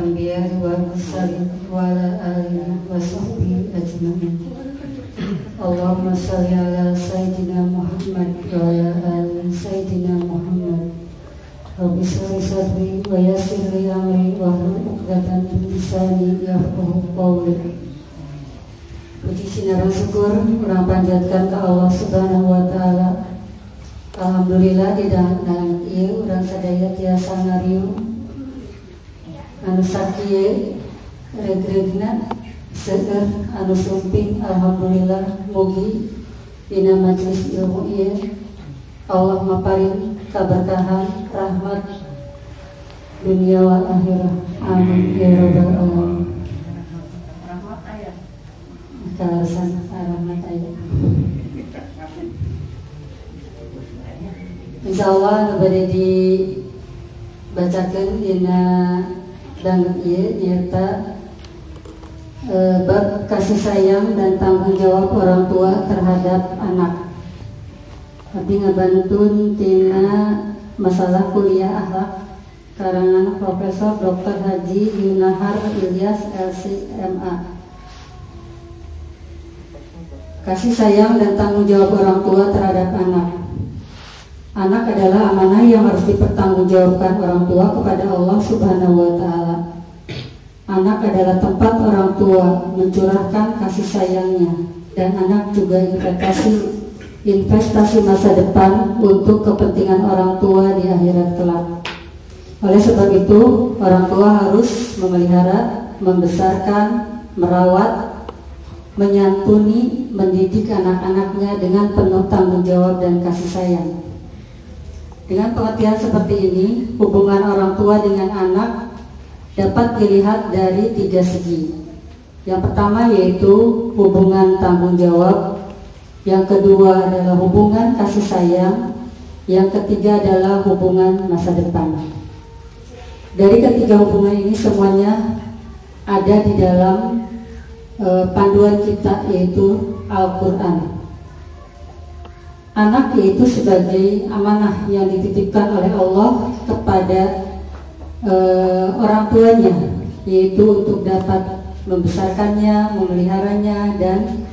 الأنبياء والمرسلين وعلى آله وصحبه أجمعين. اللهم صل على سيدنا محمد وعلى آل سيدنا محمد. رب اشرح لي صدري ويسر لي أمري واحلul 'uqdatam min lisani yafqahu qawli. Puji sinaran syukur urang panjatkan ka Allah Subhanahu wa taala. Alhamdulillah di dalam ieu urang sadaya tiasa ngariung anu sakieu reg-regna seueur anu sumping. Alhamdulillah mugi dina majelis ilmu ieu Allah maparing kaberkahan rahmat dunia wal akhirah. Amin ya rabbal alamin. Kalasan rahmat ayat. Insyaallah nu bade dibacakeun dina dangdut ieu nyata bab kasih sayang dan tanggung jawab orang tua terhadap anak. Abdi ngabantun tina masalah kuliah akhlak karangan Profesor Dr. Haji Yunahar Ilyas LC.MA. Kasih sayang dan tanggung jawab orang tua terhadap anak. Anak adalah amanah yang harus dipertanggungjawabkan orang tua kepada Allah Subhanahu wa taala. Anak adalah tempat orang tua mencurahkan kasih sayangnya, dan anak juga investasi masa depan untuk kepentingan orang tua di akhirat kelak. Oleh sebab itu, orang tua harus memelihara, membesarkan, merawat, menyantuni, mendidik anak-anaknya dengan penuh tanggung jawab dan kasih sayang. Dengan pengertian seperti ini, hubungan orang tua dengan anak dapat dilihat dari 3 segi. Yang pertama yaitu hubungan tanggung jawab, yang kedua adalah hubungan kasih sayang, yang ketiga adalah hubungan masa depan. Dari ketiga hubungan ini semuanya ada di dalam panduan kita, yaitu Al-Quran. Anak yaitu sebagai amanah yang dititipkan oleh Allah kepada orang tuanya, yaitu untuk dapat membesarkannya, memeliharanya, dan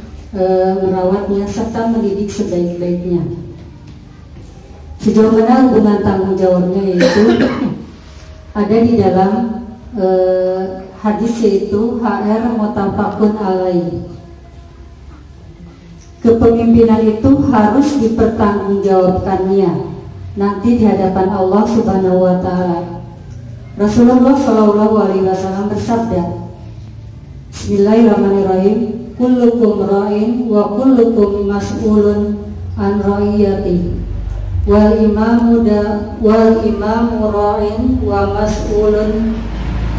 merawatnya serta mendidik sebaik-baiknya. Sejauh mana hubungan tanggung jawabnya yaitu ada di dalam hadis, yaitu HR muttafaqun alaih. Kepemimpinan itu harus dipertanggungjawabkannya nanti di hadapan Allah Subhanahu wa taala. Rasulullah Shallallahu alaihi wasallam bersabda, Bismillahirrahmanirrahim, kullukum ra'in wa kullukum mas'ulun an ra'iyati wal imamu ra'in wa mas'ulun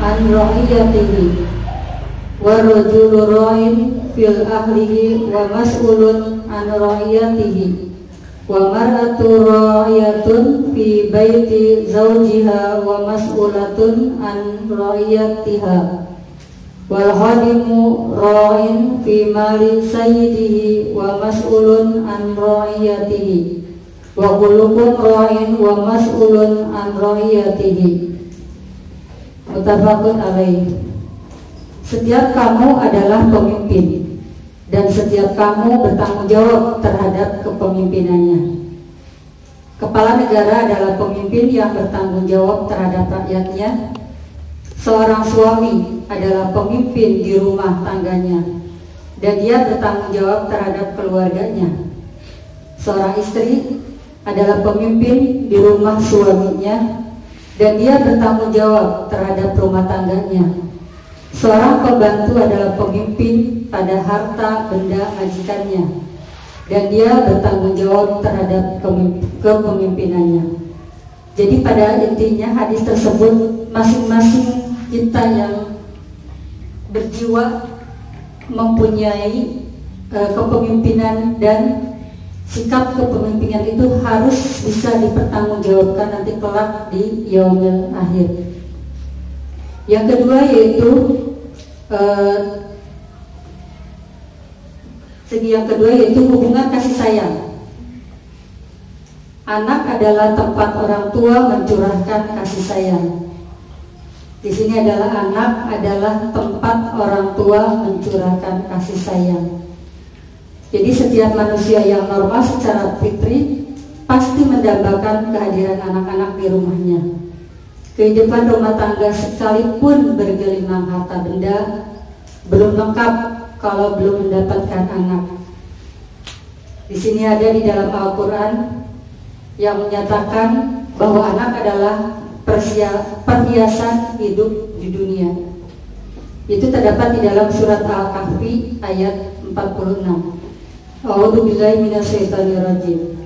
an ra'iyatihi wa rajulu ra'in fil ahlihi wa mas'ulun an ra'iyatihi wa mar'atu ra'iyatun fi baiti zawjiha wa mas'ulatun an ra'iyatiha wal khadimu ra'in fi mali sayyidihi wa mas'ulun an ra'iyatihi wa kullukum ra'in wa mas'ulun an ra'iyatihi. Muttafaqun alaih. Setiap kamu adalah pemimpin, dan setiap kamu bertanggung jawab terhadap kepemimpinannya. Kepala negara adalah pemimpin yang bertanggung jawab terhadap rakyatnya. Seorang suami adalah pemimpin di rumah tangganya, dan dia bertanggung jawab terhadap keluarganya. Seorang istri adalah pemimpin di rumah suaminya, dan dia bertanggung jawab terhadap rumah tangganya. Seorang pembantu adalah pemimpin pada harta benda majikannya, dan dia bertanggung jawab terhadap kepemimpinannya. Jadi pada intinya hadis tersebut, masing-masing kita yang berjiwa mempunyai kepemimpinan, dan sikap kepemimpinan itu harus bisa dipertanggungjawabkan nanti kelak di yaumil akhir. Yang kedua yaitu segi yang kedua yaitu hubungan kasih sayang. Anak adalah tempat orang tua mencurahkan kasih sayang. Di sini adalah anak adalah tempat orang tua mencurahkan kasih sayang. Jadi setiap manusia yang normal secara fitri pasti mendambakan kehadiran anak-anak di rumahnya. Kehidupan rumah tangga sekalipun bergelimang harta benda belum lengkap kalau belum mendapatkan anak. Di sini ada di dalam Al-Quran yang menyatakan bahwa anak adalah perhiasan hidup di dunia. Itu terdapat di dalam surat Al-Kahfi ayat 46. A'udzubillahi minasyaitonirrajim.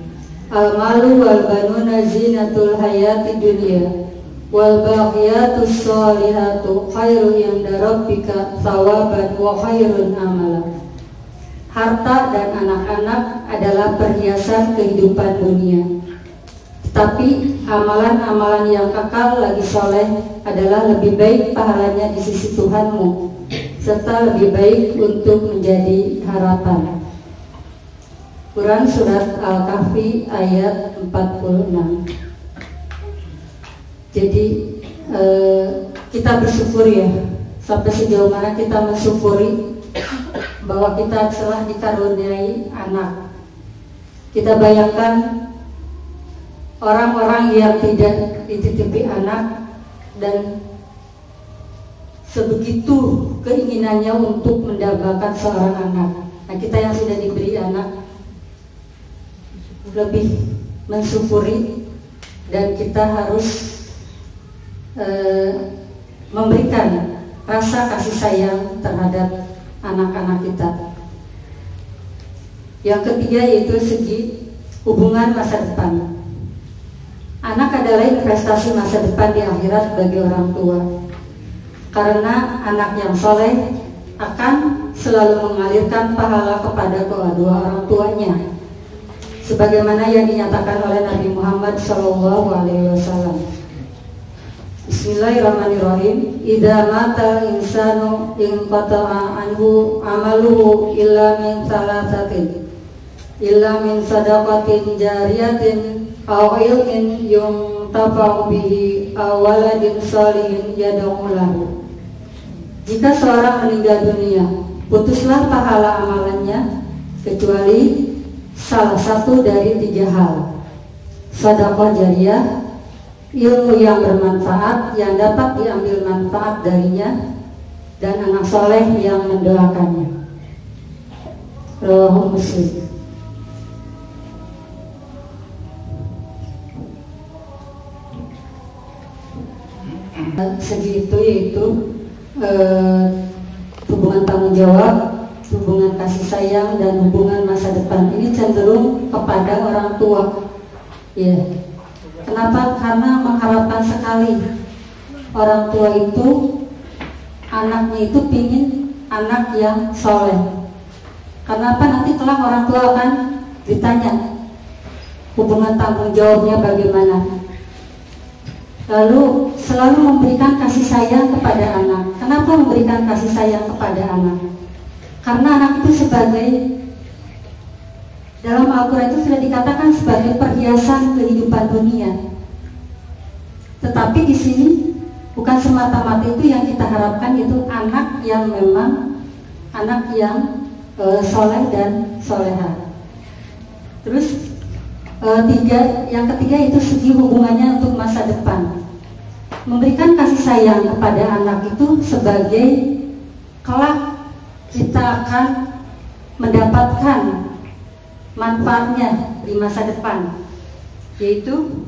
Al-malu wal banuna zinatul hayati dunya wal baqiyatus sholihatu khairun 'inda rabbika thawaban wa khairun amala. Harta dan anak-anak adalah perhiasan kehidupan dunia, tapi amalan-amalan yang kekal lagi soleh adalah lebih baik pahalanya di sisi Tuhanmu, serta lebih baik untuk menjadi harapan. Quran Surat Al-Kahfi ayat 46. Jadi kita bersyukur ya, sampai sejauh mana kita mensyukuri bahwa kita telah dikaruniai anak. Kita bayangkan orang-orang yang tidak dititipi anak dan sebegitu keinginannya untuk mendambakan seorang anak. Nah, kita yang sudah diberi anak lebih mensyukuri, dan kita harus memberikan rasa kasih sayang terhadap anak-anak kita. Yang ketiga yaitu segi hubungan masa depan. Anak adalah investasi masa depan di akhirat bagi orang tua, karena anak yang soleh akan selalu mengalirkan pahala kepada kedua orang tuanya, sebagaimana yang dinyatakan oleh Nabi Muhammad SAW. Bismillahirrahmanirrahim. Idza mata insanu inqata'a anhu amaluhu illa min thalathatin, illa min sadaqatin jariyatin aw ilmin yuntafa'u bihi aw waladin shalihin yad'u lahu. Jika seorang meninggal dunia, putuslah pahala amalannya kecuali salah satu dari 3 hal: sedekah jariyah, ilmu yang bermanfaat yang dapat diambil manfaat darinya, dan anak soleh yang mendoakannya. Rawahu Muslim. Segi itu yaitu hubungan tanggung jawab, hubungan kasih sayang, dan hubungan masa depan. Ini cenderung kepada orang tua. Ya. Kenapa? Karena mengharapkan sekali orang tua itu, anaknya itu pingin anak yang soleh. Kenapa? Nanti kelak orang tua akan ditanya hubungan tanggung jawabnya bagaimana. Lalu selalu memberikan kasih sayang kepada anak. Kenapa memberikan kasih sayang kepada anak? Karena anak itu sebagai, dalam Al-Quran itu sudah dikatakan sebagai perhiasan kehidupan dunia. Tetapi di sini bukan semata-mata itu yang kita harapkan, itu anak yang memang anak yang soleh dan soleha. Terus yang ketiga itu segi hubungannya untuk masa depan. Memberikan kasih sayang kepada anak itu sebagai kelak kita akan mendapatkan manfaatnya di masa depan, yaitu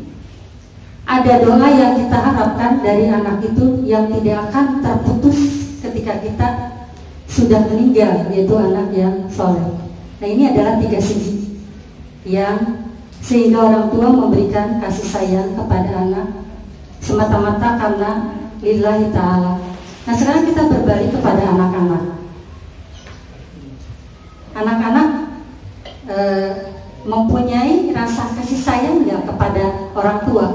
ada doa yang kita harapkan dari anak itu yang tidak akan terputus ketika kita sudah meninggal, yaitu anak yang soleh. Nah, ini adalah 3 segi yang sehingga orang tua memberikan kasih sayang kepada anak semata-mata karena lillahi ta'ala. Nah, sekarang kita berbalik kepada anak-anak. Anak-anak mempunyai rasa kasih sayang nggak kepada orang tua?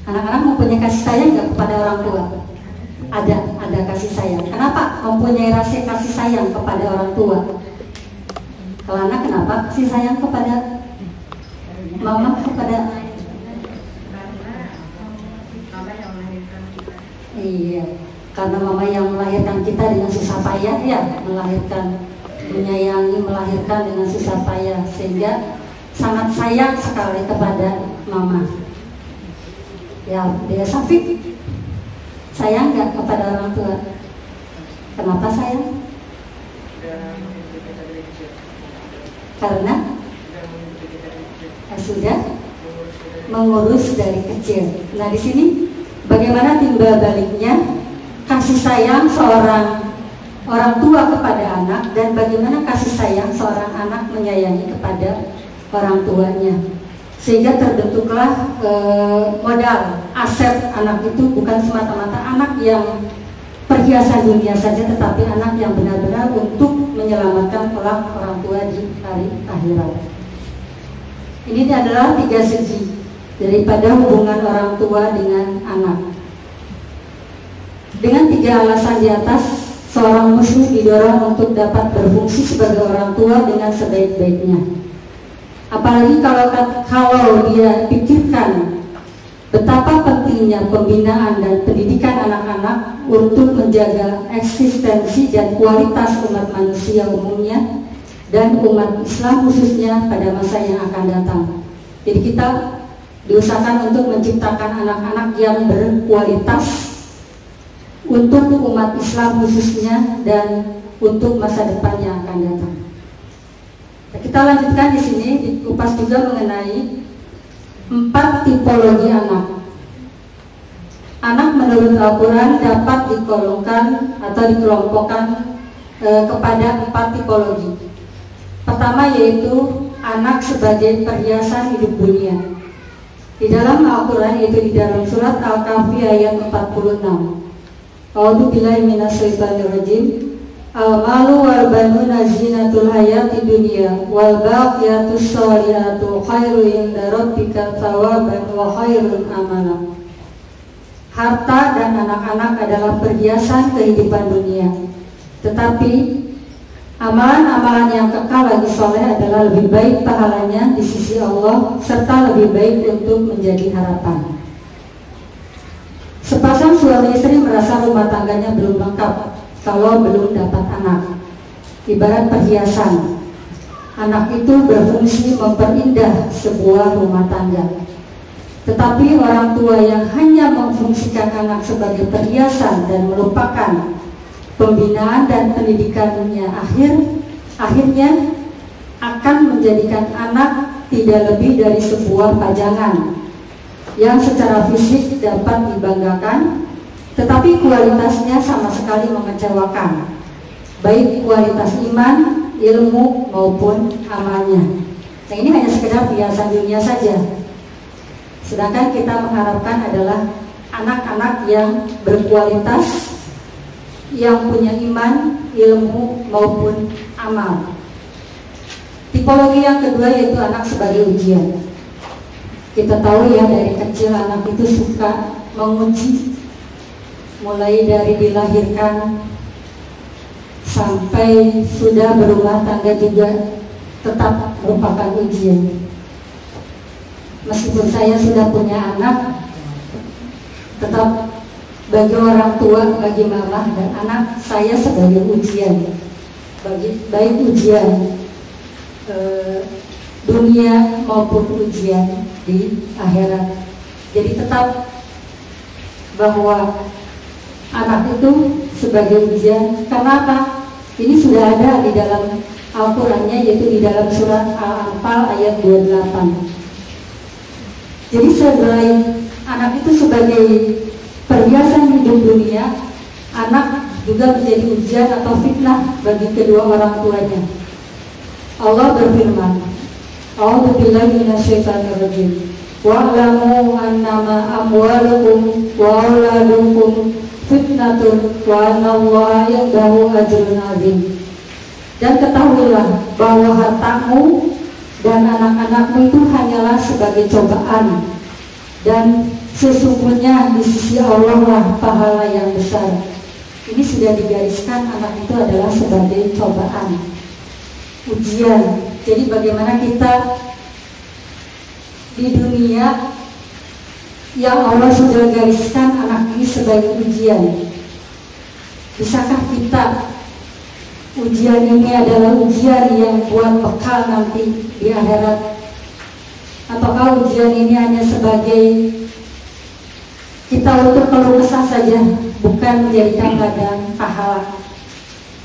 Anak-anak mempunyai kasih sayang nggak kepada orang tua? Ada kasih sayang. Kenapa mempunyai rasa kasih sayang kepada orang tua? Kalau anak kenapa kasih sayang kepada mama, kepada Iya, karena mama yang melahirkan kita dengan susah payah ya, melahirkan, menyayangi, melahirkan dengan susah payah, sehingga sangat sayang sekali kepada mama. Ya, dia Safik sayang nggak kepada orang tua? Kenapa sayang? Karena sudah mengurus dari kecil. Nah, di sini bagaimana timbal baliknya kasih sayang seorang orang tua kepada anak, dan bagaimana kasih sayang seorang anak menyayangi kepada orang tuanya, sehingga terbentuklah modal aset anak itu bukan semata-mata anak yang perhiasan dunia saja, tetapi anak yang benar-benar untuk menyelamatkan kelak orang tua di hari akhirat. Ini adalah 3 segi daripada hubungan orang tua dengan anak. Dengan 3 alasan di atas, seorang muslim didorong untuk dapat berfungsi sebagai orang tua dengan sebaik-baiknya. Apalagi kalau dia pikirkan betapa pentingnya pembinaan dan pendidikan anak-anak untuk menjaga eksistensi dan kualitas umat manusia umumnya dan umat Islam khususnya pada masa yang akan datang. Jadi kita diusahakan untuk menciptakan anak-anak yang berkualitas untuk umat Islam khususnya dan untuk masa depan yang akan datang. Kita lanjutkan di sini, dikupas juga mengenai 4 tipologi anak. Anak menurut Al-Quran dapat digolongkan atau dikelompokkan kepada 4 tipologi. Pertama yaitu anak sebagai perhiasan hidup dunia. Di dalam Al-Quran, yaitu di dalam surat Al-Kahfi ayat 46. A'udzu billahi minasyaitonir rajim. Al-malu wal banuna zinatul hayati dunya wal baqiyatus sholihatu khairun inda rabbika thawaban wa khairun amala. Harta dan anak-anak adalah perhiasan kehidupan dunia, tetapi amalan-amalan yang kekal lagi soleh adalah lebih baik pahalanya di sisi Allah, serta lebih baik untuk menjadi harapan. Sepasang suami istri merasa rumah tangganya belum lengkap kalau belum dapat anak. Ibarat perhiasan, anak itu berfungsi memperindah sebuah rumah tangga. Tetapi orang tua yang hanya memfungsikan anak sebagai perhiasan dan melupakan pembinaan dan pendidikannya, akhirnya akan menjadikan anak tidak lebih dari sebuah pajangan yang secara fisik dapat dibanggakan, tetapi kualitasnya sama sekali mengecewakan, baik kualitas iman, ilmu maupun amalnya. Nah, ini hanya sekedar perhiasan dunia saja. Sedangkan kita mengharapkan adalah anak-anak yang berkualitas, yang punya iman, ilmu maupun amal. Tipologi yang kedua yaitu anak sebagai ujian. Kita tahu ya, dari kecil anak itu suka menguji, mulai dari dilahirkan sampai sudah berumah tangga juga tetap merupakan ujian. Meskipun saya sudah punya anak, tetap bagi orang tua, bagi mama dan anak, saya sebagai ujian, baik ujian dunia maupun ujian di akhirat. Jadi tetap bahwa anak itu sebagai ujian. Kenapa? Ini sudah ada di dalam Al-Qurannya, yaitu di dalam surat Al-Anfal ayat 28. Jadi selain anak itu sebagai perhiasan hidup dunia, anak juga menjadi ujian atau fitnah bagi kedua orang tuanya. Allah berfirman, A'udzu billahi minasyaitonir rajim. Wa'lamu annama amwalukum wa auladukum fitnatun wa annallaha indahu ajrun 'azim. Dan ketahuilah bahwa hartamu dan anak-anakmu itu hanyalah sebagai cobaan, dan sesungguhnya di sisi Allah lah pahala yang besar. Ini sudah digariskan, anak itu adalah sebagai cobaan, ujian. Jadi bagaimana kita di dunia yang Allah sudah gariskan anak ini sebagai ujian. Bisakah kita ujian ini adalah ujian yang buat bekal nanti di akhirat? Ataukah ujian ini hanya sebagai kita untuk keluh kesah saja, bukan menjadikan ladang pahala?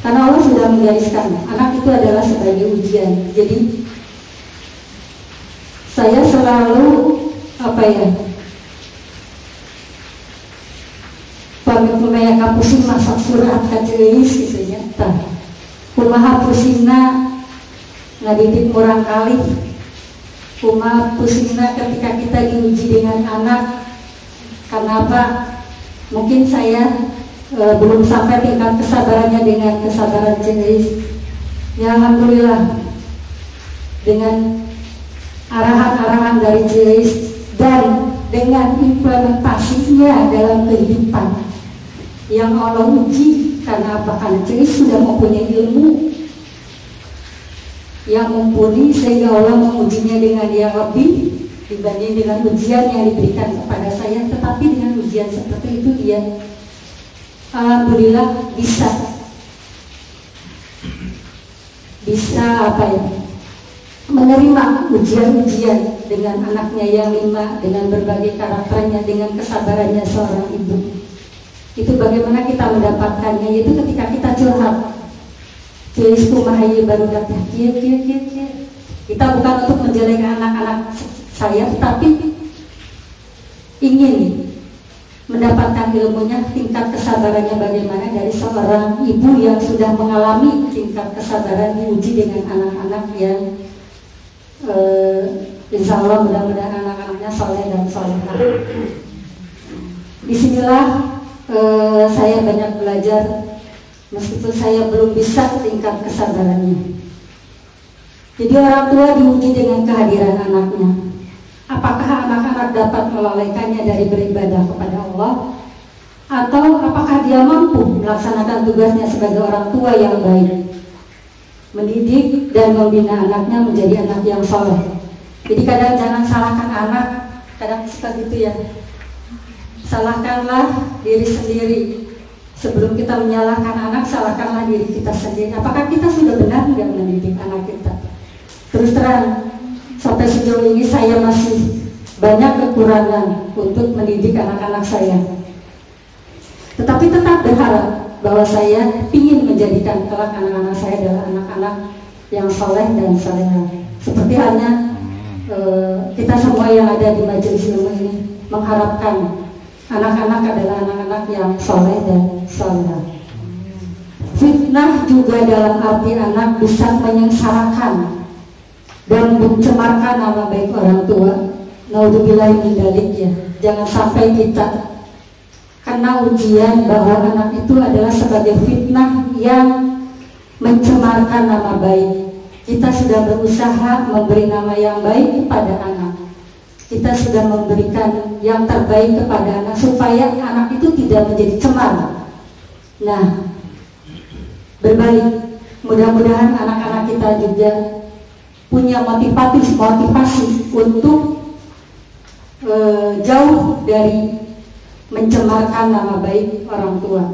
Karena Allah sudah menggariskan anak itu adalah sebagai ujian. Jadi saya selalu pamit memaya pusing masak surat kajelis gitu ya. Kumaha pusingna ngadidik murang kali. Kumaha pusingna ketika kita diuji dengan anak. Karena apa? Mungkin saya belum sampai tingkat kesabarannya dengan kesabaran jenis. Ya alhamdulillah dengan arahan-arahan dari jenis dan dengan implementasinya dalam kehidupan yang Allah uji. Karena apa? Karena jenis sudah mempunyai ilmu yang mumpuni sehingga Allah mengujinya dengan yang lebih dibanding dengan ujian yang diberikan kepada saya. Tetapi dengan ujian seperti itu dia alhamdulillah bisa menerima ujian-ujian dengan anaknya yang 5, dengan berbagai karakternya, dengan kesabarannya seorang ibu. Itu bagaimana kita mendapatkannya, yaitu ketika kita curhat. Jelisku mahayi baru datang, kita bukan untuk menjelekkan anak-anak saya, tapi ingin mendapatkan ilmunya, tingkat kesabarannya bagaimana dari seorang ibu yang sudah mengalami tingkat kesabaran diuji dengan anak-anak yang insya Allah mudah-mudahan anak-anaknya soleh dan solehah. Disinilah saya banyak belajar, meskipun saya belum bisa tingkat kesabarannya. Jadi orang tua diuji dengan kehadiran anaknya. Apakah anak-anak dapat melalaikannya dari beribadah kepada Allah, atau apakah dia mampu melaksanakan tugasnya sebagai orang tua yang baik, mendidik dan membina anaknya menjadi anak yang soleh. Jadi kadang jangan salahkan anak, kadang suka gitu ya. Salahkanlah diri sendiri. Sebelum kita menyalahkan anak, salahkanlah diri kita sendiri. Apakah kita sudah benar tidak mendidik anak kita? Terus terang, sampai sejauh ini saya masih banyak kekurangan untuk mendidik anak-anak saya. Tetapi tetap berharap bahwa saya ingin menjadikan kelak anak-anak saya adalah anak-anak yang soleh dan salehah. Seperti halnya kita semua yang ada di majelis ilmu ini mengharapkan anak-anak adalah anak-anak yang soleh dan salehah. Fitnah juga dalam arti anak bisa menyengsarakan dan mencemarkan nama baik orang tua. Naudzubillah min dzalik ya. Jangan sampai kita kena ujian bahwa anak itu adalah sebagai fitnah yang mencemarkan nama baik. Kita sudah berusaha memberi nama yang baik kepada anak. Kita sudah memberikan yang terbaik kepada anak supaya anak itu tidak menjadi cemar. Nah, berbalik, mudah-mudahan anak-anak kita juga punya motivasi untuk jauh dari mencemarkan nama baik orang tua.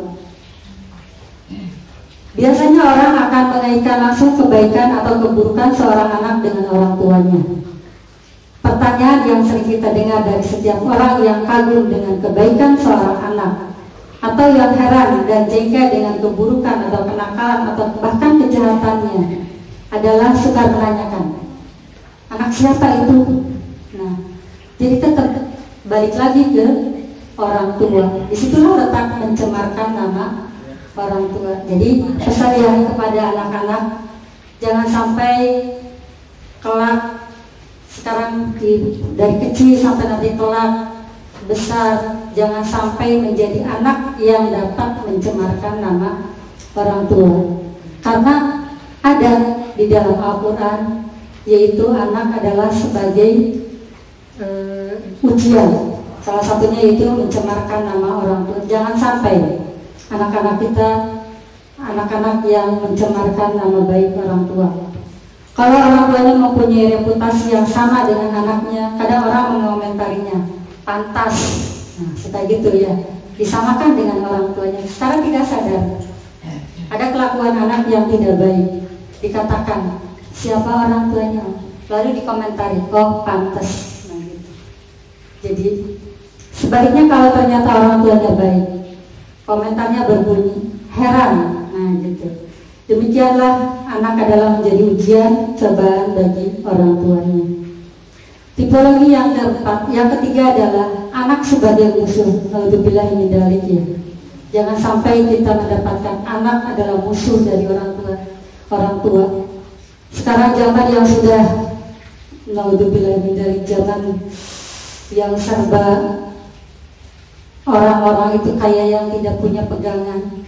Biasanya orang akan mengaitkan langsung kebaikan atau keburukan seorang anak dengan orang tuanya. Pertanyaan yang sering kita dengar dari setiap orang yang kagum dengan kebaikan seorang anak, atau yang heran dan jengkel dengan keburukan atau kenakalan atau bahkan kejahatannya, adalah suka menanyakan, anak siapa itu? Nah, jadi tetap balik lagi ke orang tua. Disitulah letak mencemarkan nama orang tua. Jadi pesan ya kepada anak-anak, jangan sampai kelak sekarang dari kecil sampai nanti kelak besar, jangan sampai menjadi anak yang dapat mencemarkan nama orang tua. Karena ada di dalam Al-Quran, yaitu anak adalah sebagai ujian. Salah satunya yaitu mencemarkan nama orang tua. Jangan sampai anak-anak kita anak-anak yang mencemarkan nama baik orang tua. Kalau orang tuanya mempunyai reputasi yang sama dengan anaknya, kadang orang mengomentarinya, pantas. Nah, suka gitu ya, disamakan dengan orang tuanya. Sekarang tidak sadar, ada kelakuan anak yang tidak baik, dikatakan siapa orang tuanya, lalu dikomentari, oh pantas. Nah, gitu. Jadi sebaliknya kalau ternyata orang tuanya baik, komentarnya berbunyi heran. Nah, gitu. Demikianlah anak adalah menjadi ujian, cobaan bagi orang tuanya. Tipologi yang keempat, yang ketiga adalah anak sebagai musuh. Alhamdulillah ini dalik ya. Jangan sampai kita mendapatkan anak adalah musuh dari orang tua. Orang tua. Sekarang zaman yang sudah, alhamdulillah ini dalik, zaman yang serba orang-orang itu kayak yang tidak punya pegangan.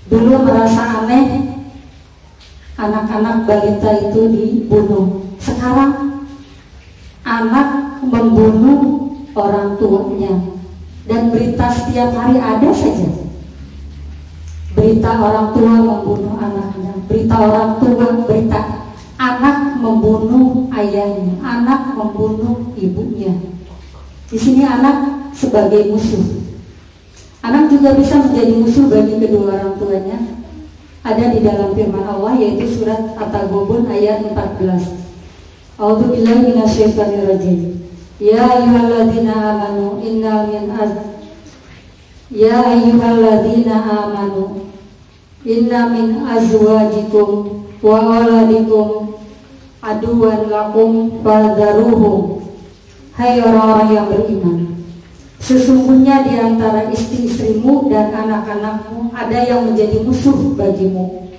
Dulu merasa aneh anak-anak balita itu dibunuh. Sekarang anak membunuh orang tuanya, dan berita setiap hari ada saja. Berita orang tua membunuh anaknya, berita orang tua, berita anak membunuh ayahnya, anak membunuh ibunya. Di sini anak sebagai musuh. Anak juga bisa menjadi musuh bagi kedua orang tuanya. Ada di dalam firman Allah, yaitu surat At-Taghabun ayat 14. A'udzubillahi minasyaitonirrajim. Ya ayyuhalladzina amanu inna min azwajikum wa auladikum aduwan lakum fadharuhum. Hai orang-orang yang beriman, sesungguhnya di antara istri-istrimu dan anak-anakmu ada yang menjadi musuh bagimu,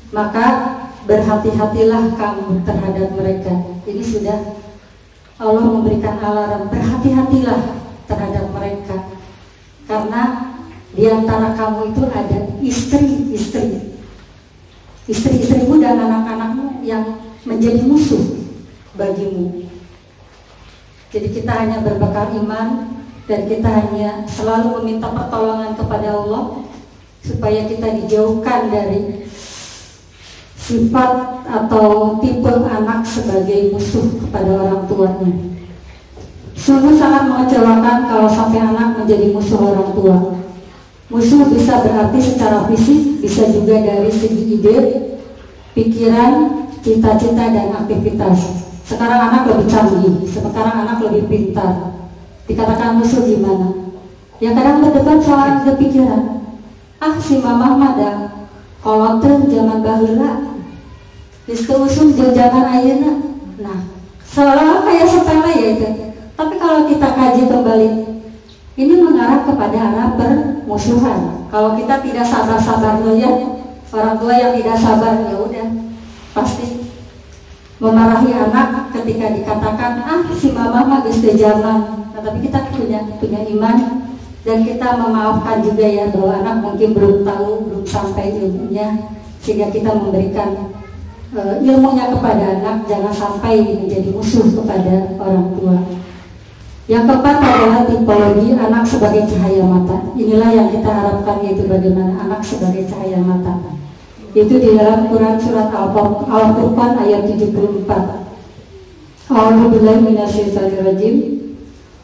maka berhati-hatilah kamu terhadap mereka. Ini sudah Allah memberikan alarm, berhati-hatilah terhadap mereka, karena di antara kamu itu ada istri-istrimu dan anak-anakmu yang menjadi musuh bagimu. Jadi kita hanya berbekal iman, dan kita hanya selalu meminta pertolongan kepada Allah supaya kita dijauhkan dari sifat atau tipe anak sebagai musuh kepada orang tuanya. Sungguh sangat mengecewakan kalau sampai anak menjadi musuh orang tua. Musuh bisa berarti secara fisik, bisa juga dari segi ide, pikiran, cita-cita, dan aktivitas. Sekarang anak lebih canggih, sekarang anak lebih pintar. Dikatakan musuh gimana? Ya kadang berdebat soal kepikiran. Ah si mamah mada kolotren zaman baheula, usum zaman ayeuna. Nah, seolah-olah kayak sepele ya itu. Tapi kalau kita kaji kembali, ini mengarah kepada arah permusuhan. Kalau kita tidak sabar-sabar ya, orang tua yang tidak sabar ya udah pasti memarahi anak ketika dikatakan ah si mamah mah geus teu zaman. Nah, tapi kita punya iman, dan kita memaafkan juga ya bahwa anak mungkin belum tahu, belum sampai ilmunya, sehingga kita memberikan ilmunya kepada anak, jangan sampai menjadi musuh kepada orang tua. Yang keempat adalah tipologi anak sebagai cahaya mata. Inilah yang kita harapkan, yaitu bagaimana anak sebagai cahaya mata. Itu di dalam Quran surat Al-Furqan ayat 74. A'udzubillahi minasyaitonirrajim.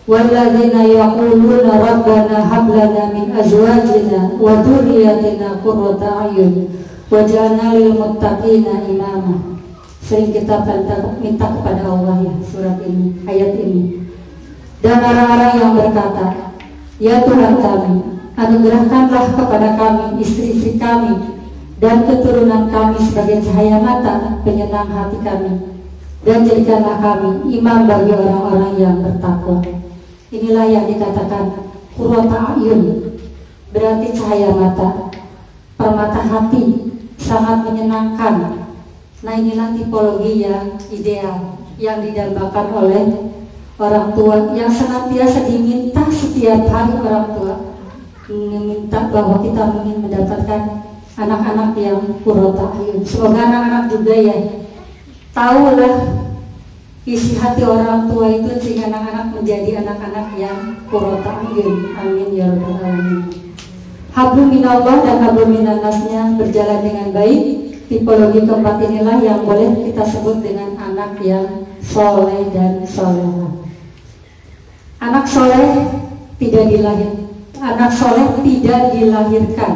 Walladzina yaquluna rabbana hab lana min azwajina wa dhurriyyatina qurrata a'yun waj'alna lil muttaqina imama. Sering kita minta kepada Allah ya surat ini, ayat ini. Dan orang-orang yang berkata, ya Tuhan kami, anugerahkanlah kepada kami istri-istri kami dan keturunan kami sebagai cahaya mata penyenang hati kami, dan jadikanlah kami imam bagi orang-orang yang bertakwa. Inilah yang dikatakan qurrata a'yun, berarti cahaya mata, permata hati, sangat menyenangkan. Nah inilah tipologi yang ideal yang didambakan oleh orang tua, yang senantiasa diminta setiap hari. Orang tua meminta bahwa kita ingin mendapatkan anak-anak yang qurrata a'yun. Semoga anak-anak juga ya tahulah isi hati orang tua itu, sehingga anak-anak menjadi anak-anak yang qurrata a'yun. Amin ya rabbal alamin. Hablum minallah dan hablum minannasnya berjalan dengan baik. Tipologi keempat inilah yang boleh kita sebut dengan anak yang soleh dan solehah. Anak soleh tidak dilahirkan.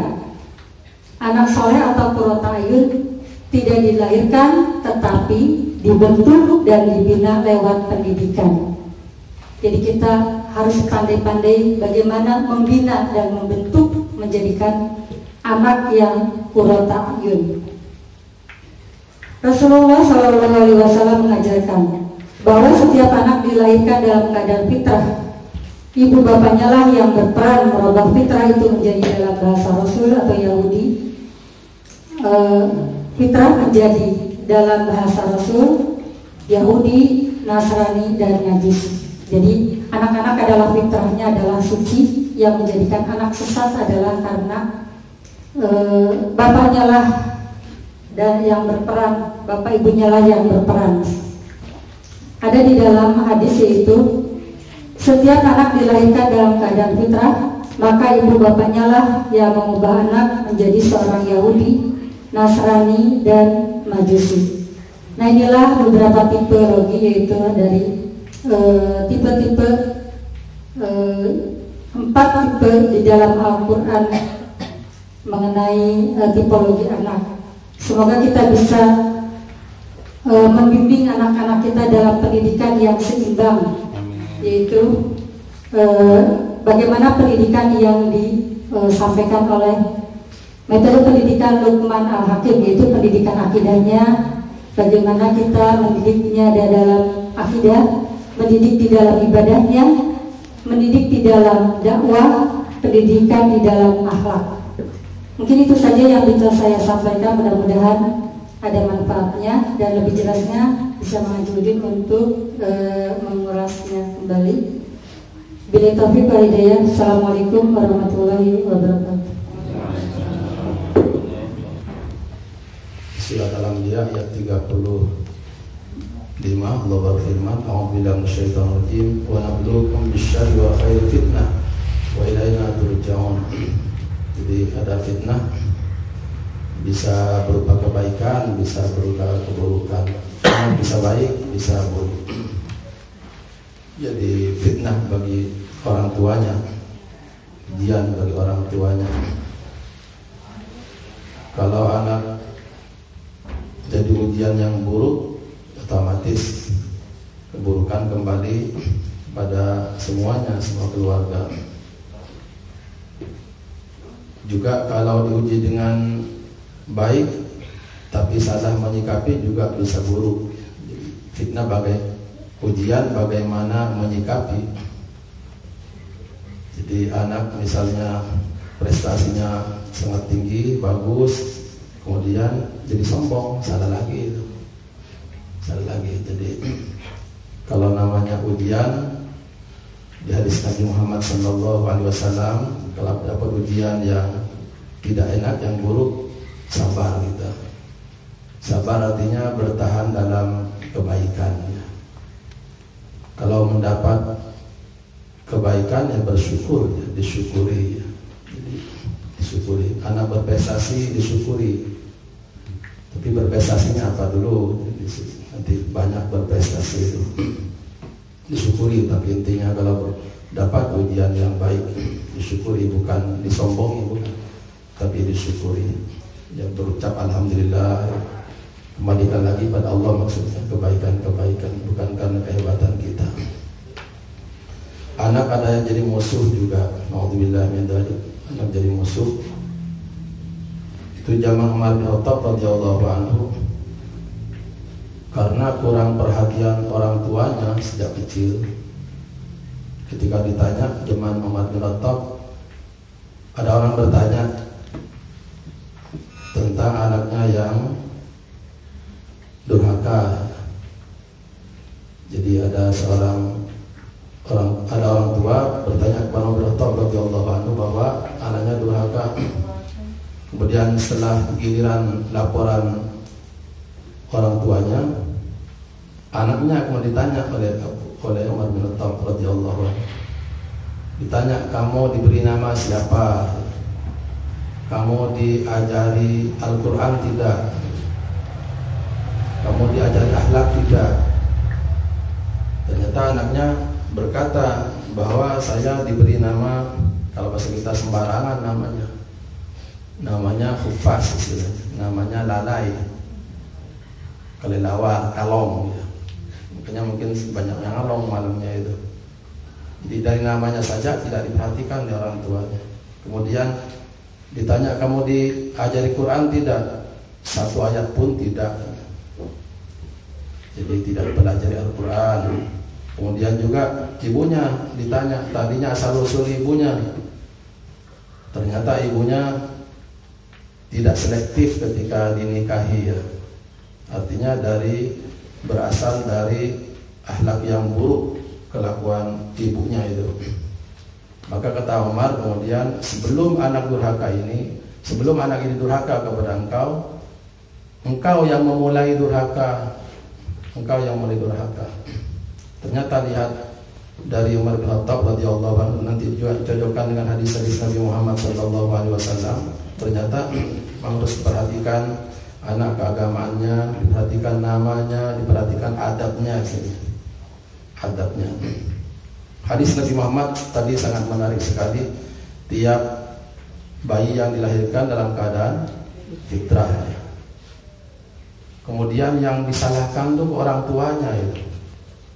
Anak soleh atau qurrata ayun tidak dilahirkan, tetapi dibentuk dan dibina lewat pendidikan. Jadi kita harus pandai-pandai bagaimana membina dan membentuk, menjadikan anak yang qurrata ayun. Rasulullah SAW mengajarkan bahwa setiap anak dilahirkan dalam keadaan fitrah. Ibu bapaknya lah yang berperan merubah fitrah itu menjadi, dalam bahasa Rasul atau Yahudi, fitrah menjadi dalam bahasa Rasul Yahudi, Nasrani, dan Najis. Jadi anak-anak adalah fitrahnya adalah suci, yang menjadikan anak sesat adalah karena bapaknya lah dan yang berperan, bapak ibunya lah yang berperan. Ada di dalam hadis yaitu setiap anak dilahirkan dalam keadaan fitrah, maka ibu bapaknya lah yang mengubah anak menjadi seorang Yahudi, Nasrani, dan Majusi. Nah, inilah beberapa tipologi, yaitu dari tipe-tipe 4 tipe di dalam Al-Quran mengenai tipologi anak. Semoga kita bisa membimbing anak-anak kita dalam pendidikan yang seimbang, yaitu bagaimana pendidikan yang disampaikan oleh metode pendidikan Luqman Al-Hakim, yaitu pendidikan akidahnya, bagaimana kita mendidiknya dalam akidah, mendidik di dalam ibadahnya, mendidik di dalam dakwah, pendidikan di dalam akhlak. Mungkin itu saja yang bisa saya sampaikan, mudah-mudahan ada manfaatnya dan lebih jelasnya bisa mengajukan untuk mengulasnya kembali. Bila taufiq wal hidayah. Assalamualaikum warahmatullahi wabarakatuh. Surat Al-Anbiya ayat 35, Allah berfirman, a'udzubillahi minasyaitonir rajim, wa nabluukum bisyarri wal khairi fitnah wa ilaina turja'un. Jadi ada fitnah, bisa berupa kebaikan, bisa berupa keburukan, bisa baik, bisa buruk. Jadi fitnah bagi orang tuanya, ujian bagi orang tuanya. Kalau anak jadi ujian yang buruk, otomatis keburukan kembali pada semuanya, semua keluarga. Juga kalau diuji dengan baik tapi salah menyikapi juga bisa buruk. Fitnah bagai ujian bagaimana menyikapi. Jadi anak misalnya prestasinya sangat tinggi, bagus, kemudian jadi sombong, salah lagi itu. Salah lagi. Jadi kalau namanya ujian, di hadis Nabi Muhammad SAW, kalau dapat ujian yang tidak enak, yang buruk, sabar kita. Sabar artinya bertahan dalam kebaikan. Kalau mendapat kebaikan, ya bersyukur, ya, disyukuri. Ya. Jadi, disyukuri. Anak berprestasi, disyukuri. Tapi berprestasinya apa dulu? Nanti banyak berprestasi itu. Disyukuri, tapi intinya kalau dapat ujian yang baik, disyukuri, bukan disombongi, bukan, tapi disyukuri. Yang berucap alhamdulillah, kembalikan lagi pada Allah, maksudnya kebaikan-kebaikan, bukan karena kehebatan kita. Anak ada yang jadi musuh juga, naudzubillah min dzalik. Anak jadi musuh. Itu zaman Umar bin Khattab radhiyallahu anhu, karena kurang perhatian orang tuanya sejak kecil. Ketika ditanya zaman Umar bin Khattab, ada orang bertanya tentang anaknya yang durhaka. Jadi ada orang tua bertanya kepada Umar bin Khattab radhiyallahu anhu bahwa anaknya durhaka. Kemudian setelah giliran laporan orang tuanya, anaknya kemudian ditanya oleh Umar bin Khattab radhiyallahu anhu. Ditanya, kamu diberi nama siapa? Kamu diajari Al-Quran tidak? Kamu diajari akhlak tidak? Ternyata anaknya berkata, bahwa saya diberi nama, kalau bahasa kita sembarangan namanya hufaz istilahnya, namanya lalai, kelelawar, kalong ya. Makanya mungkin banyak yang ngalong malamnya itu. Jadi dari namanya saja tidak diperhatikan oleh orang tuanya. Kemudian ditanya, kamu diajari Quran tidak? Satu ayat pun tidak. Jadi tidak dipelajari Al-Quran. Kemudian juga ibunya ditanya, tadinya asal usul ibunya, ternyata ibunya tidak selektif ketika dinikahi ya. Artinya berasal dari akhlak yang buruk kelakuan ibunya itu. Maka kata Umar kemudian, sebelum anak ini durhaka kepada engkau yang memulai durhaka. Ternyata lihat dari Umar bin Khattab radhiyallahu anhu, nanti juga dicocokkan dengan hadis-hadis Nabi Muhammad sallallahu alaihi wasallam. Ternyata harus diperhatikan anak keagamaannya, diperhatikan namanya, diperhatikan adabnya. Hadis Nabi Muhammad tadi sangat menarik sekali. Tiap bayi yang dilahirkan dalam keadaan fitrah. Kemudian yang disalahkan tuh orang tuanya itu.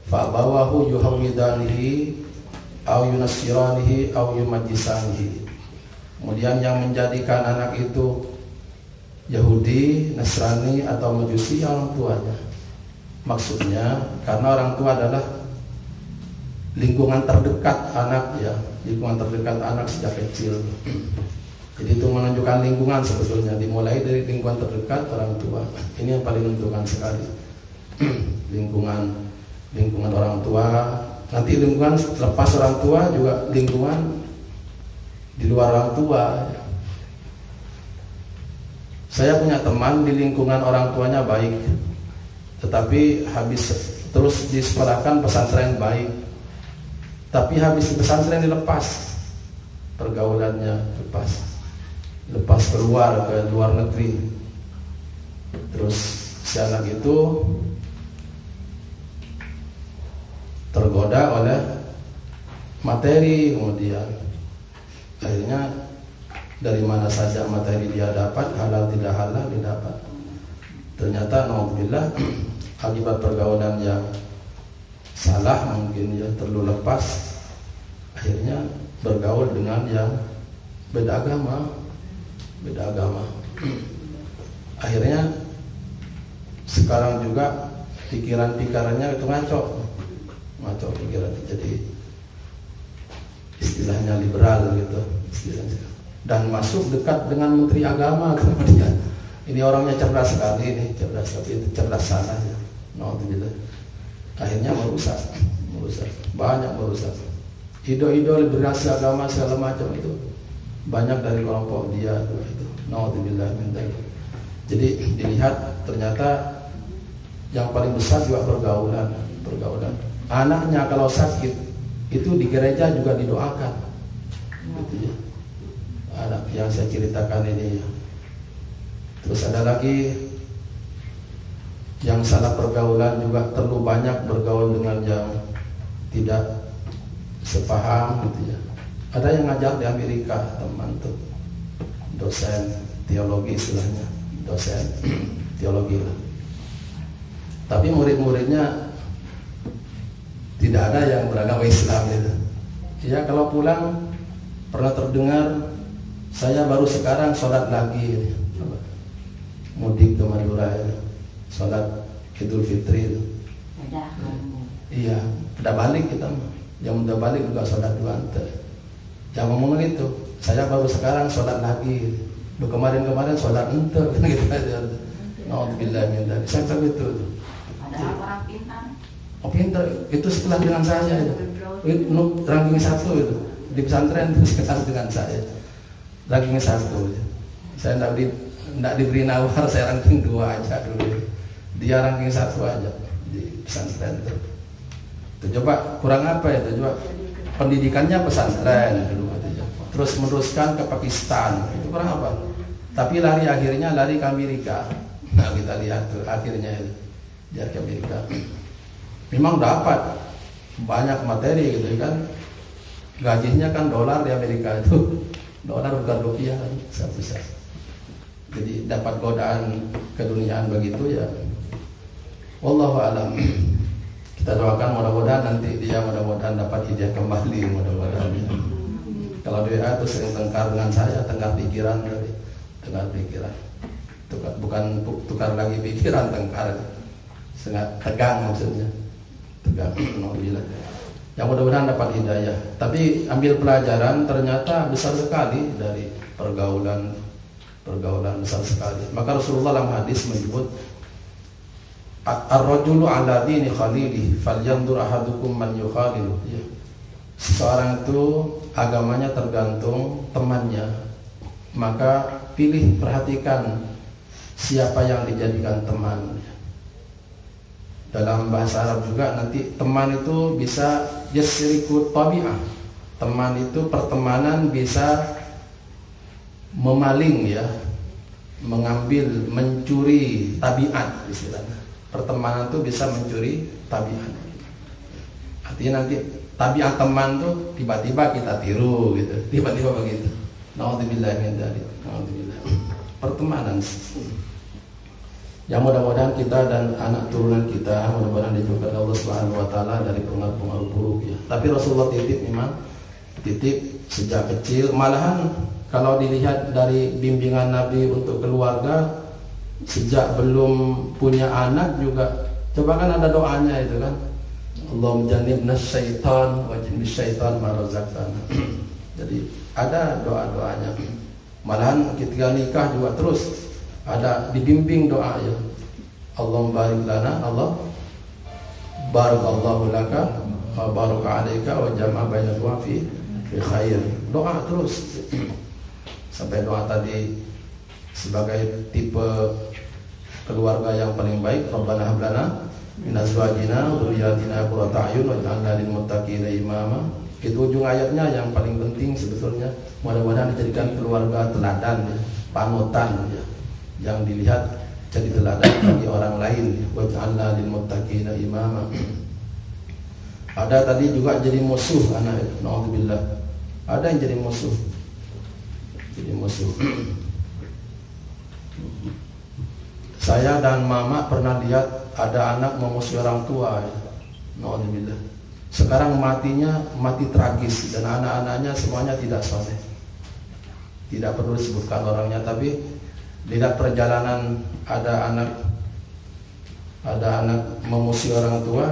Fa bawahu yuhawidanihi au yunassiranihi au yumajjisanihi. Kemudian yang menjadikan anak itu Yahudi, Nasrani atau Majusi orang tuanya. Maksudnya karena orang tua adalah lingkungan terdekat anak ya, lingkungan terdekat anak sejak kecil. Jadi itu menunjukkan lingkungan sebetulnya, dimulai dari lingkungan terdekat orang tua. Ini yang paling menentukan sekali. lingkungan orang tua, nanti lingkungan lepas orang tua juga lingkungan di luar orang tua. Saya punya teman di lingkungan orang tuanya baik, tetapi habis terus disekolahkan pesantren baik, tapi habis di pesantren dilepas pergaulannya, lepas keluar ke luar negeri. Terus si anak itu tergoda oleh materi, kemudian akhirnya dari mana saja materi dia dapat, halal tidak halal didapat. Ternyata alhamdulillah akibat pergaulan yang salah, mungkin ya terlalu lepas, akhirnya bergaul dengan yang beda agama. Akhirnya sekarang juga pikirannya itu ngaco pikirannya, jadi istilahnya liberal gitu istilahnya, dan masuk dekat dengan Menteri Agama. Kemudian ini orangnya cerdas sekali, tapi itu cerdas salah ya. Akhirnya merusak, banyak merusak. Idol liberasi agama segala macam itu banyak dari kelompok dia itu. Naudzubillah min dzalik. Jadi dilihat ternyata yang paling besar juga pergaulan. Anaknya kalau sakit itu di gereja juga didoakan. Gitu ya. Anak yang saya ceritakan ini. Terus ada lagi yang salah pergaulan juga, terlalu banyak bergaul dengan yang tidak sepaham gitu ya. Ada yang ngajar di Amerika, teman tuh, dosen teologi istilahnya, dosen teologi lah. Tapi murid-muridnya tidak ada yang beragama Islam gitu. Ya kalau pulang pernah terdengar, saya baru sekarang sholat lagi, mudik ke Madura ya, sholat Idul Fitri itu. Iya, udah balik kita, yang udah balik juga sholat dua ante. Yang ngomong itu, saya baru sekarang sholat lagi. Lu kemarin sholat ente, gitu aja. Naudzubillah min dzalik. Saya begitu. Ada orang pintar. Oh pintar, itu setelah dengan saya itu. Ranking 1 itu di pesantren itu sekitar dengan saya. Ranking 1. Saya tidak diberi nawar, saya ranking 2 aja dulu. Dia ranking 1 aja di pesantren itu. Coba kurang apa itu? Coba pendidikannya pesantren dulu, terus meneruskan ke Pakistan, itu kurang apa? Tapi akhirnya lari ke Amerika. Nah kita lihat tuh akhirnya itu dia ke Amerika. Memang dapat banyak materi gitu kan, gajinya kan dolar di Amerika itu, dolar bukan rupiah kan, besar. Jadi dapat godaan keduniaan begitu ya. Wallahu a'lam. Kita doakan mudah-mudahan nanti dia dapat hidayah kembali mudah-mudahan. Kalau dia itu sering tengkar dengan saya, tengkar pikiran. Bukan tukar lagi pikiran, tengkar. Sangat tegang maksudnya. Tegang. Alhamdulillah. Yang mudah-mudahan dapat hidayah. Tapi ambil pelajaran ternyata besar sekali dari pergaulan besar sekali. Maka Rasulullah dalam hadis menyebut ar-rajulu ala dini khalilihi falyanzur ahadukum man yukhalilu. Ya. Seseorang itu agamanya tergantung temannya. Maka perhatikan siapa yang dijadikan teman. Dalam bahasa Arab juga nanti teman itu bisa yasriku tabi'ah. Teman itu pertemanan bisa memaling ya, mengambil, mencuri tabiat istilahnya. Pertemanan itu bisa mencuri tabiat. Artinya nanti tabiat teman tuh tiba-tiba kita tiru gitu, tiba-tiba begitu. Nauzubillah min dzalik. Nauzubillah. Pertemanan. Yang mudah-mudahan kita dan anak turunan kita mudah-mudahan dijauhkan Allah Subhanahu wa taala dari pengaruh-pengaruh buruk ya. Tapi Rasulullah titip sejak kecil, malahan kalau dilihat dari bimbingan Nabi untuk keluarga sejak belum punya anak juga, coba kan ada doanya itu kan, Allahumma jannibna syaitan wa jannibna syaitan ma razaqtana. Jadi ada doa-doanya. Malahan ketika nikah juga terus ada dibimbing doa ya. Allahumma barik lana, Allah barakallahu laka wa baraka alaika wa jama'a bainakuma fi khair. Doa terus. Sampai doa tadi sebagai tipe keluarga yang paling baik, Rabbana hab lana min azwajina wa dhurriyyatina qurrata a'yun waj'alna lil muttaqina imama. Itu ujung ayatnya yang paling penting sebetulnya. Mudah-mudahan dijadikan keluarga teladan ya, panutan ya, yang dilihat jadi teladan bagi orang lain. Waj'alna lil muttaqina imama. Ada tadi juga jadi musuh anak itu, naudzubillah. Ada yang jadi musuh. Saya dan mama pernah lihat ada anak memusuhi orang tua ya. Naudzubillah. Sekarang mati tragis dan anak-anaknya semuanya tidak soleh. Tidak perlu disebutkan orangnya, tapi lihat perjalanan ada anak memusuhi orang tua,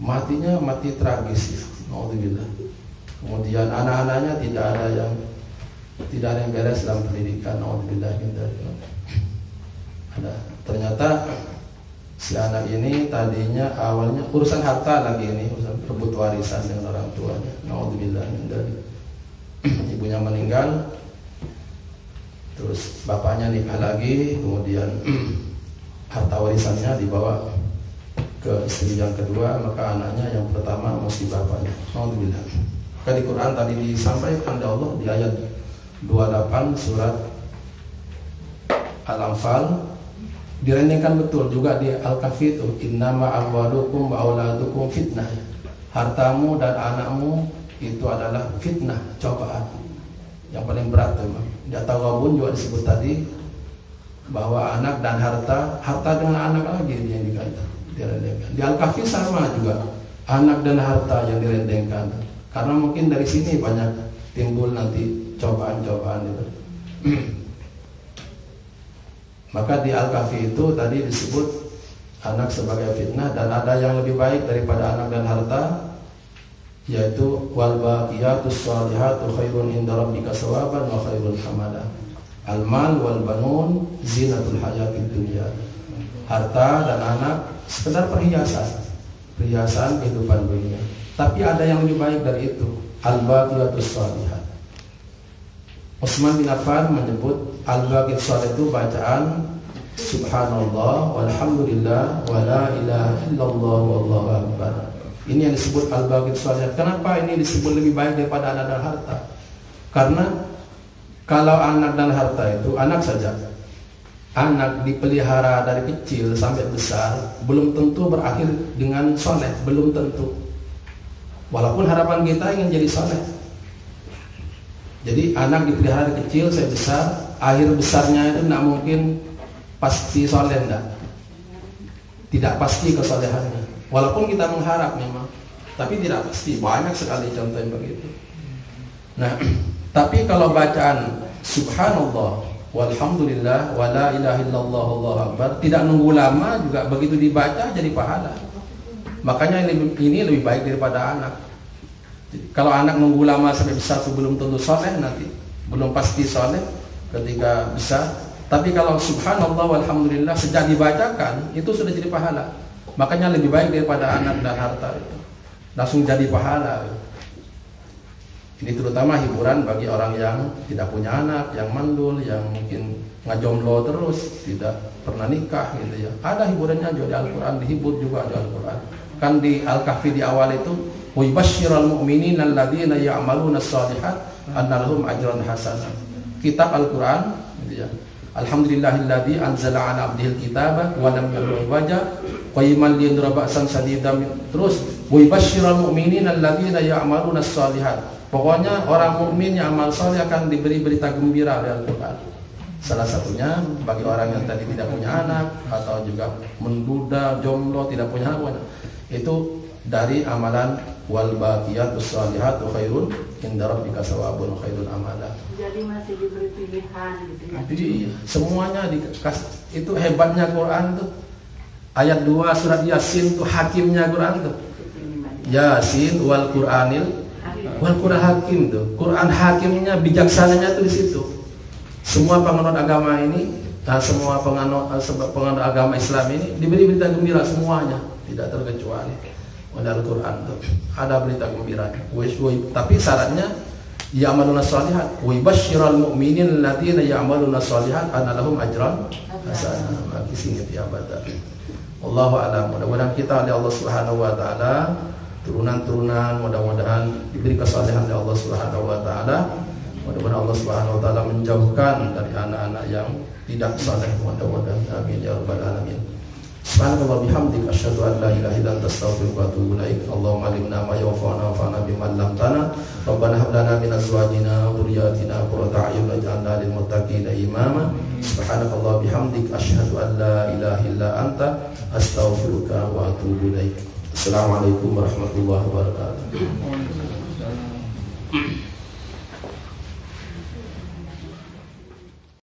matinya mati tragis. Naudzubillah. Kemudian anak-anaknya tidak ada yang beres dalam pendidikan. Naudzubillah. Ada ternyata si anak ini tadinya awalnya urusan harta lagi, ini urusan rebut warisan dengan orang tuanya. Naudzubillah. Ibunya meninggal, terus bapaknya nikah lagi, kemudian harta warisannya dibawa ke istri yang kedua, maka anaknya yang pertama mesti bapaknya. Naudzubillah. Maka di Quran tadi disampaikan oleh Allah di ayat 28 surat Al-Anfal, direndengkan betul juga di Al-Kahfi itu, innama amwalukum wa auladukum fitnah. Hartamu dan anakmu itu adalah fitnah, cobaan yang paling berat memang. Di At-Taghabun juga disebut tadi bahwa anak dan harta dengan anak lagi yang direndengkan. Di Al-Kahfi sama juga, anak dan harta yang direndengkan. Karena mungkin dari sini banyak timbul nanti cobaan-cobaan itu. Maka di Al-Kahfi itu tadi disebut anak sebagai fitnah, dan ada yang lebih baik daripada anak dan harta, yaitu wal baqiyatus shalihatu khairun inda rabbika thawaban wa khairun amala. Al-mal wal banun zinatul hayatid dunya. Harta dan anak sekedar perhiasan kehidupan dunia. Tapi ada yang lebih baik dari itu, al-baqiyatus shalihat. Utsman bin Affan menyebut al-baqiyat shalih itu bacaan subhanallah walhamdulillah wa la ilaha illallah wallahu akbar. Ini yang disebut al-baqiyat shalih. Kenapa ini disebut lebih baik daripada anak dan harta? Karena kalau anak dan harta itu anak saja, anak dipelihara dari kecil sampai besar belum tentu berakhir dengan soleh, belum tentu. Walaupun harapan kita ingin jadi soleh. Jadi anak dipelihara dari kecil sampai besar, akhir besarnya itu tidak mungkin pasti soleh, tidak pasti kesolehannya. Walaupun kita mengharap memang, tapi tidak pasti. Banyak sekali contoh yang begitu. Nah, tapi kalau bacaan subhanallah walhamdulillah wala ilaha illallah Allahu akbar tidak nunggu lama juga, begitu dibaca jadi pahala. Makanya ini lebih baik daripada anak. Kalau anak nunggu lama sampai besar itu belum tentu soleh, nanti belum pasti soleh ketika besar. Tapi kalau subhanallah walhamdulillah sejak dibacakan itu sudah jadi pahala. Makanya lebih baik daripada anak dan harta itu. Langsung jadi pahala. Ini terutama hiburan bagi orang yang tidak punya anak, yang mandul, yang mungkin ngajomblo terus, tidak pernah nikah gitu ya. Ada hiburannya juga di Al-Quran, dihibur juga di Al-Quran. Kan di Al-Kahfi di awal itu wa yubashshiral mu'minina alladzina ya'maluna shalihat anna lahum ajran hasanah. Kitab Al-Quran gitu ya. Alhamdulillahilladzi anzala 'ala 'abdihil kitaba wa lam yad'u wajha qayyiman liyundira ba'san shadidan. Terus wa yubashshiral mu'minina alladzina ya'maluna shalihat. Pokoknya orang mukmin yang amal saleh akan diberi berita gembira dari Al-Quran. Salah satunya bagi orang yang tadi tidak punya anak atau juga menduda, jomblo, tidak punya anak, itu dari amalan wal baqiyatus shalihatu khairun inda rabbika thawabun khairun amala. Jadi masih diberi pilihan gitu ya. Jadi semuanya dikasih. Itu hebatnya Quran tuh. Ayat 2 surat Yasin tuh hakimnya Quran tuh. Yasin wal Qur'anil wal Quran hakim tuh. Quran hakimnya, bijaksananya tuh di situ. Semua penganut agama ini, semua penganut agama Islam ini diberi berita gembira semuanya, tidak terkecuali. Pada Al-Quran tuh ada berita gembira. Tapi syaratnya ya'maluna shalihat wa yubashshiral mu'minin alladziina ya'maluna shalihat anna lahum ajran hasanah. Maka singkat ya abada. Wallahu a'lam. Mudah-mudahan kita oleh Allah Subhanahu wa taala, turunan-turunan mudah-mudahan diberi kesalehan oleh Allah Subhanahu wa taala. Mudah-mudahan Allah Subhanahu wa taala menjauhkan dari anak-anak yang tidak saleh. Mudah-mudahan amin ya rabbal alamin. Subhanallah bihamdik asyhadu an la ilaha illa anta astaghfiruka wa atubu ilaik. Allahumma alimna ma yanfa'una wanfa'na bima 'allamtana. Rabbana hab lana min azwajina wa dhurriyyatina qurrata a'yun waj'alna lil muttaqina imama. Subhanakallah bihamdik asyhadu an la ilaha illa anta astaghfiruka wa atubu ilaik. Assalamualaikum warahmatullahi wabarakatuh.